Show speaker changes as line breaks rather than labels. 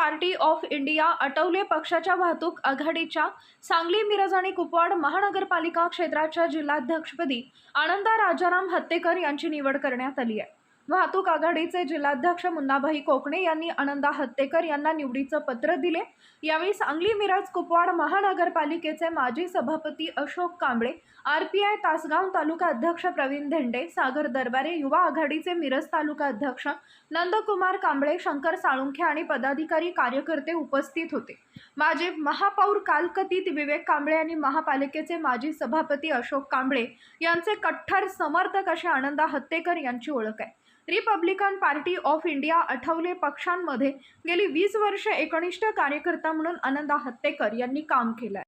Party of India Athawale पक्षाच्या वाहतूक आघाडीच्या सांगली, मिरज आणि कुपवाड महानगरपालिका क्षेत्राच्या जिल्हाध्यक्षपदी आनंदा राजाराम हत्तेकर यांची निवड करण्यात आली आहे। वाहतूक आघाडीचे जिल्हाध्यक्ष मुन्नाभाई कोकणे यांनी आनंदा हत्तेकर यांना निवडीचं पत्र दिले। यावेळी सांगली, मिरज, कुपवाड महानगरपालिकेचे माजी सभापती अशोक कांबळे, आरपीआय तासगाव तालुका अध्यक्ष प्रवीण धेंडे, सागर दरबारे, युवा आघाडीचे मिरज तालुका अध्यक्ष नंदकुमार कांबळे, शंकर साळुंखे आणि पदाधिकारी कार्यकर्ते उपस्थित होते। माजी महापौर कालकथित विवेक कांबळे आणि महापालिकेचे माजी सभापती अशोक कांबळे यांचे कट्टर समर्थक असे आनंदा हत्तेकर यांची ओळख आहे। Republican party of India Athawale पक्षांमध्ये गेली 20 वर्षे एकनिष्ठ कार्यकर्ता म्हणून आनंदा हत्तेकर यांनी काम केलं आहे।